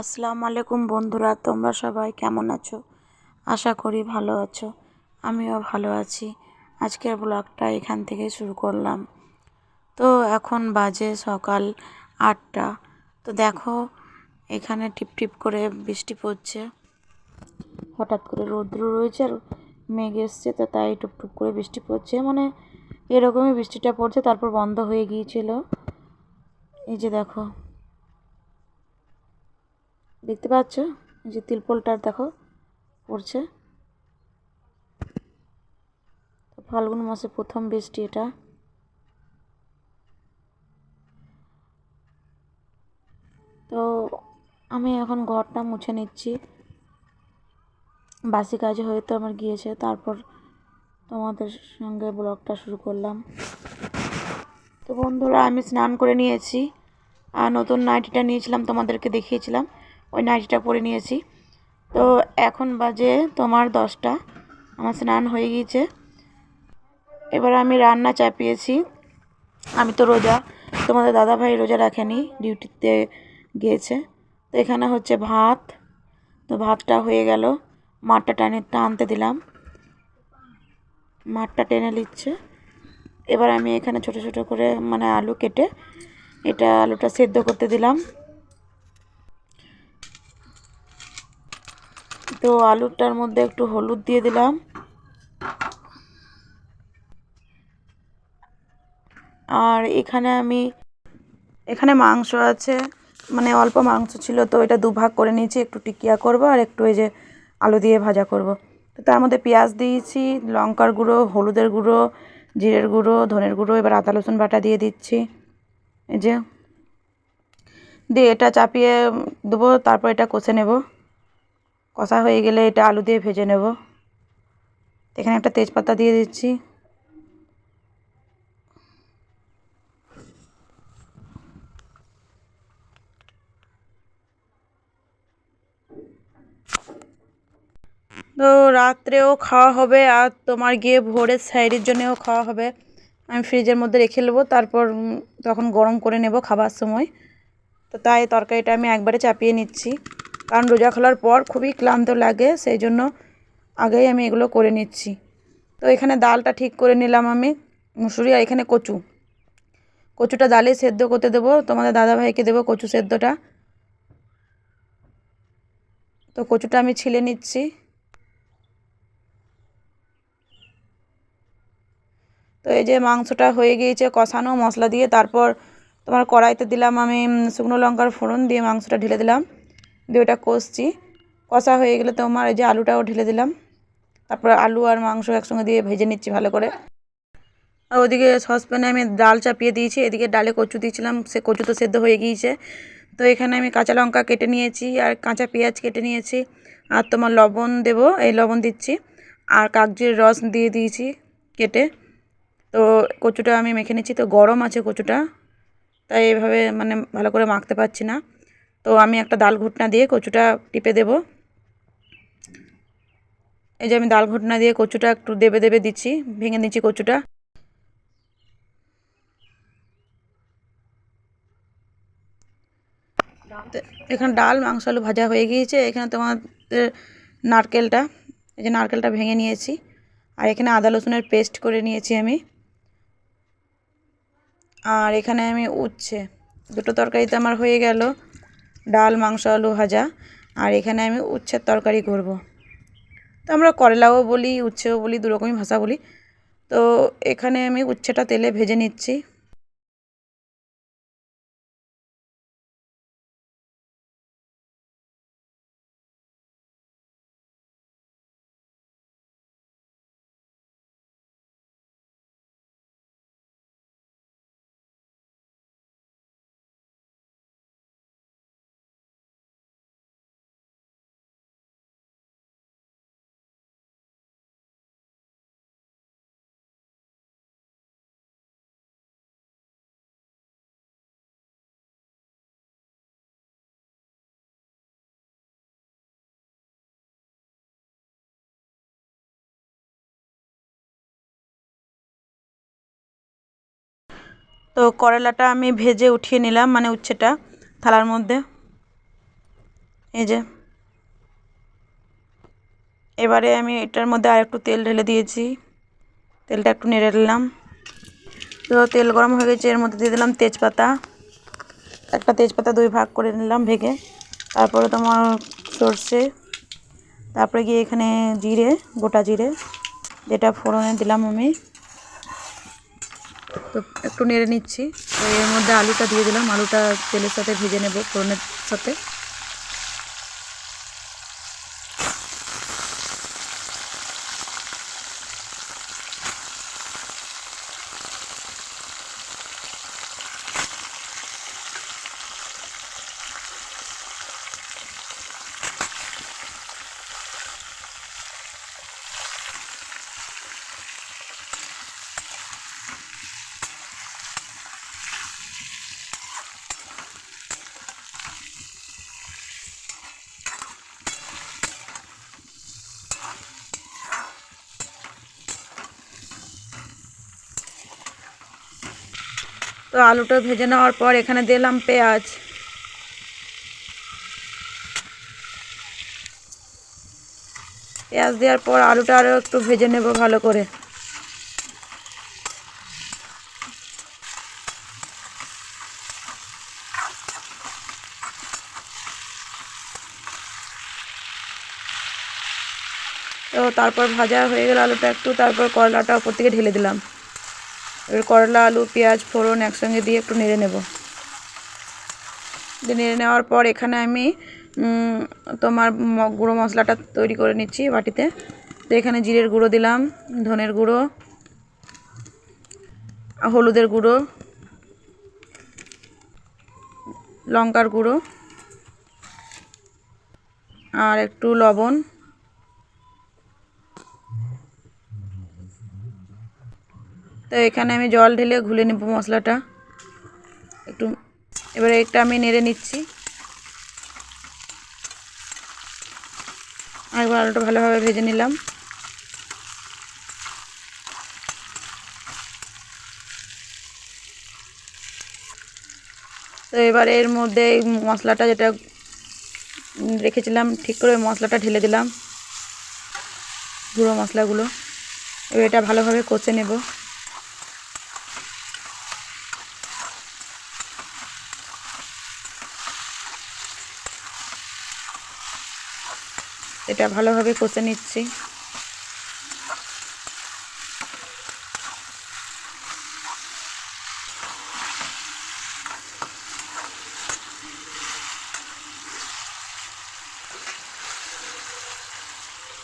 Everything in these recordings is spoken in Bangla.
আসসালামু আলাইকুম বন্ধুরা, তোমরা সবাই কেমন আছো? আশা করি ভালো আছো। আমিও ভালো আছি। আজকের ব্লগটা এখান থেকে শুরু করলাম। তো এখন বাজে সকাল 8টা। তো দেখো, এখানে টিপ টিপ করে বৃষ্টি পড়ছে। হঠাৎ করে রৌদ্র রয়েছে আর মেঘ এসছে, তো তাই টুপটুপ করে বৃষ্টি পড়ছে। মানে এরকমই বৃষ্টিটা পড়ছে, তারপর বন্ধ হয়ে গিয়েছিল। এই যে দেখো, দেখতে পাচ্ছ? এই যে তিরপলটা দেখো পড়ছে। তো ফাল্গুন মাসে প্রথম বৃষ্টি এটা। তো আমি এখন ঘরটা মুছে নিচ্ছি। বাসি কাজে হয়তো আমার গিয়েছে, তারপর তোমাদের সঙ্গে ব্লগটা শুরু করলাম। তো বন্ধুরা, আমি স্নান করে নিয়েছি আর নতুন নাইটিটা নিয়েছিলাম, তোমাদেরকে দেখিয়েছিলাম, ওই নাইটিটা পরে নিয়েছি। তো এখন বাজে তোমার 10টা। আমার স্নান হয়ে গিয়েছে। এবার আমি রান্না চাপিয়েছি। আমি তো রোজা, তোমাদের দাদাভাই রোজা রাখেনি, ডিউটিতে গিয়েছে। তো এখানে হচ্ছে ভাত। তো ভাতটা হয়ে গেল, মাঠটা টানতে দিলাম, মাঠটা টেনে নিচ্ছে। এবার আমি এখানে ছোট ছোট করে আলু কেটে আলুটা সেদ্ধ করতে দিলাম। তো আলুটার মধ্যে একটু হলুদ দিয়ে দিলাম। আর এখানে মাংস আছে, অল্প মাংস ছিল, তো এটা দুভাগ করে নিয়েছি, একটু টিকিয়া করব আর একটু এই যে আলু দিয়ে ভাজা করব। তো তার মধ্যে পেঁয়াজ দিয়েছি, লঙ্কার গুঁড়ো, হলুদের গুঁড়ো, জিরের গুঁড়ো, ধনের গুঁড়ো, এবার আদা রসুন বাটা দিয়ে দিচ্ছি। এই যে দিয়ে এটা চাপিয়ে দেবো, তারপর এটা কষে নেব। কষা হয়ে গেলে এটা আলু দিয়ে ভেজে নেব। এখানে একটা তেজপাতা দিয়ে দিচ্ছি। তো রাত্রেও খাওয়া হবে আর তোমার গিয়ে ভোরের স্যারের জন্যও খাওয়া হবে। আমি ফ্রিজের মধ্যে রেখে নেবো, তারপর তখন গরম করে নেব খাবার সময়। তো তাই তরকারিটা আমি একবারে চাপিয়ে নিচ্ছি, কারণ রোজা খোলার পর খুবই ক্লান্ত লাগে, সেই জন্য আগেই আমি এগুলো করে নিচ্ছি। তো এখানে ডালটা ঠিক করে নিলাম আমি, মুসুরি, আর এখানে কচুটা ডালে সেদ্ধ করতে দেবো, তোমাদের দাদাভাইকে দেবো কচু সেদ্ধটা। তো কচুটা আমি ছিলে নিচ্ছি। তো এই যে মাংসটা হয়ে গিয়েছে কষানো মশলা দিয়ে, তারপর তোমার কড়াইতে দিলাম আমি শুকনো লঙ্কার ফোড়ন দিয়ে মাংসটা ঢেলে দিলাম, দিয়ে ওটা কষছি। কষা হয়ে গেলে তোমার এই যে আলুটাও ঢেলে দিলাম, তারপর আলু আর মাংস একসঙ্গে দিয়ে ভেজে নিচ্ছি ভালো করে। আর ওদিকে সসপ্যানে আমি ডাল চাপিয়ে দিয়েছি, এদিকে ডালে কচু দিয়েছিলাম, সে কচু তো সেদ্ধ হয়ে গিয়েছে। তো এখানে আমি কাঁচা লঙ্কা কেটে নিয়েছি আর কাঁচা পেঁয়াজ কেটে নিয়েছি, আর তোমার লবণ দেবো, এই লবণ দিচ্ছি, আর কাগজির রস দিয়ে দিয়েছি কেটে। তো কচুটা আমি মেখে নিচ্ছি। তো গরম আছে কচুটা, তাই এভাবে ভালো করে মাখতে পারছি না। তো আমি একটা ডাল ঘুটনা দিয়ে কচুটা টিপে দেব। এই যে আমি ডাল ঘুটনা দিয়ে কচুটা একটু দেবে দেবে দিচ্ছি, ভেঙে দিচ্ছি কচুটা। তো এখানে ডাল মাংস আলু ভাজা হয়ে গিয়েছে। এখানে তোমাদের নারকেলটা, এই যে নারকেলটা ভেঙে নিয়েছি, আর এখানে আদা রসুনের পেস্ট করে নিয়েছি আমি। আর এখানে আমি দুটো তরকারিতে আমার হয়ে গেল, ডাল মাংস আলু ভাজা। আর এখানে আমি উচ্ছের তরকারি করব। তো আমরা করলাও বলি, উচ্ছেও বলি, দুরকমই ভাষা বলি। তো এখানে আমি উচ্ছেটা তেলে ভেজে নিচ্ছি। তো করলাটা আমি ভেজে উঠিয়ে নিলাম, উচ্ছেটা থালার মধ্যে। এই যে এবারে আমি এটার মধ্যে আর একটু তেল ঢেলে দিয়েছি, তেলটা একটু নেড়ে নিলাম। তো তেল গরম হয়ে গেছে, এর মধ্যে দিয়ে দিলাম তেজপাতা, একটা তেজপাতা 2 ভাগ করে নিলাম ভেঙে। তারপরে তোমার সর্ষে, তারপরে গিয়ে এখানে জিরে, গোটা জিরে যেটা ফোড়নে দিলাম আমি। তো একটু নেড়ে নিচ্ছি। তো এর মধ্যে আলুটা দিয়ে দিলাম, আলুটা তেলের সাথে ভেজে নেব ফোড়নের সাথে। তো আলুটা ভেজে নেওয়ার পর এখানে দিলাম পেঁয়াজ। পেঁয়াজ দেওয়ার পর আলুটা আরও একটু ভেজে নেব ভালো করে। তো তারপর ভাজা হয়ে গেল আলুটা একটু, তারপর করলাটা উপর থেকে ঢেলে দিলাম। এবার করলা, আলু, পেঁয়াজ, ফোড়ন একসঙ্গে দিয়ে একটু নেড়ে নেব। নেড়ে নেওয়ার পর এখানে আমি তোমার গুঁড়ো মশলাটা তৈরি করে নিচ্ছি বাটিতে। তো এখানে জিরের গুঁড়ো দিলাম, ধনের গুঁড়ো, হলুদের গুঁড়ো, লঙ্কার গুঁড়ো আর একটু লবণ। তো এখানে আমি জল ঢেলে ঘুলে নেব মশলাটা একটু। এবারে এটা আমি নেড়ে নিচ্ছি। আরেকবার আলুটা ভালোভাবে ভেজে নিলাম। তো এবারে এর মধ্যে এই মশলাটা যেটা রেখেছিলাম ঠিক করে মশলাটা ঢেলে দিলাম, গুঁড়ো মশলাগুলো। এবার এটা ভালোভাবে কষে নেব। এটা ভালোভাবে কষে নিচ্ছি।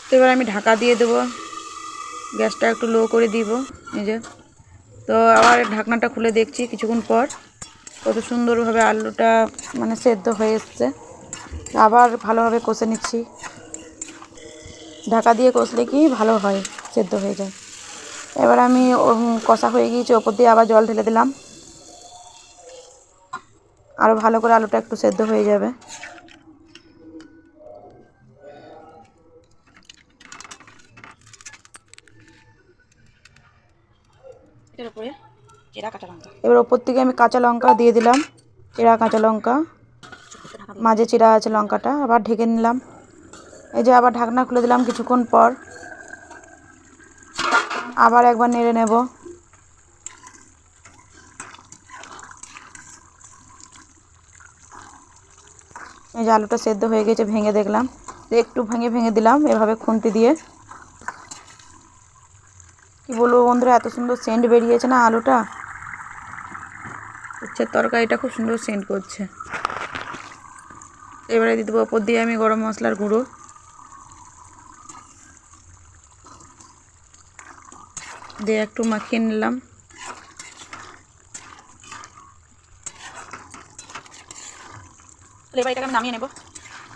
তো এবার আমি ঢাকা দিয়ে দেবো, গ্যাসটা একটু লো করে দিব। এই যে, তো আবার ঢাকনাটা খুলে দেখছি কিছুক্ষণ পর কত সুন্দরভাবে আলুটা মানে সেদ্ধ হয়ে এসছে। আবার ভালোভাবে কষে নিচ্ছি। ঢাকা দিয়ে কষলে কি ভালো হয়, সেদ্ধ হয়ে যায়। এবার আমি কষা হয়ে গিয়েছে, ওপর দিয়ে আবার জল ঢেলে দিলাম, আরও ভালো করে আলুটা একটু সেদ্ধ হয়ে যাবে। এবার ওপর থেকে আমি কাঁচা লঙ্কা দিয়ে দিলাম, চিরা কাঁচা লঙ্কা, মাঝে চিরা আছে লঙ্কাটা। আবার ঢেকে নিলাম। এই যে আবার ঢাকনা খুলে দিলাম কিছুক্ষণ পর, আবার একবার নেড়ে নেব। এই যে আলুটা সেদ্ধ হয়ে গেছে, ভেঙে দেখলাম, একটু ভেঙে ভেঙে দিলাম এভাবে খুন্তি দিয়ে। কি বলবো বন্ধুরা, এত সুন্দর সেন্ট বেরিয়েছে না আলুটা, উচ্ছের তরকারিটা খুব সুন্দর সেন্ট করছে। এবারে দিয়ে দেবো ওপর দিয়ে আমি গরম মশলার গুঁড়ো, দিয়ে একটু মাখিয়ে নিলাম। এবার এটাকে আমি নামিয়ে নেব।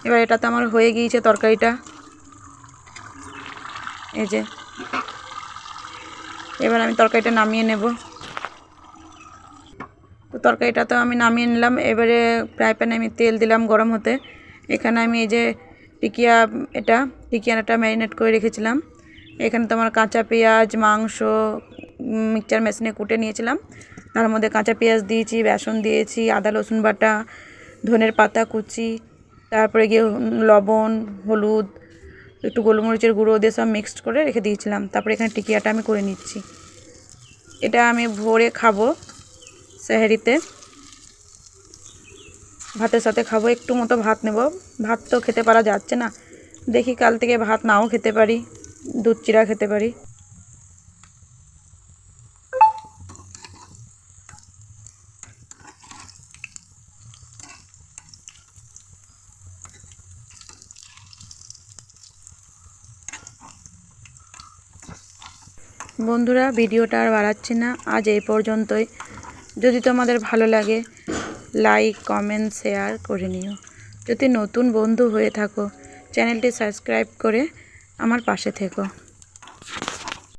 এবার এটা তো আমার হয়ে গিয়েছে তরকারিটা। এই যে এবার আমি তরকারিটা নামিয়ে নেব। তো তরকারিটা তো আমি নামিয়ে নিলাম। এবারে ফ্রাই প্যানে আমি তেল দিলাম গরম হতে। এখানে আমি এই যে টিকিয়াটা ম্যারিনেট করে রেখেছিলাম। এখানে তোমার কাঁচা পেঁয়াজ, মাংস মিক্সচার মেশিনে কুটে নিয়েছিলাম, তার মধ্যে কাঁচা পেঁয়াজ দিয়েছি, বেসন দিয়েছি, আদা রসুন বাটা, ধনের পাতা কুচি, তারপরে গিয়ে লবণ, হলুদ, একটু গোলমরিচের গুঁড়ো দিয়ে সব মিক্সড করে রেখে দিয়েছিলাম। তারপরে এখানে টিকিয়াটা আমি করে নিচ্ছি। এটা আমি ভোরে খাবো সেহরিতে, ভাতের সাথে খাবো। একটু মতো ভাত নেব, ভাত তো খেতে পারা যাচ্ছে না, দেখি কাল থেকে ভাত নাও খেতে পারি, দুধ চিড়া খেতে পারি। বন্ধুরা, ভিডিওটা আর বাড়াচ্ছি না, আজ এই পর্যন্তই। যদি তোমাদের ভালো লাগে লাইক, কমেন্ট, শেয়ার করে নিও। যদি নতুন বন্ধু হয়ে থাকো চ্যানেলটি সাবস্ক্রাইব করে আমার পাশে থেকো।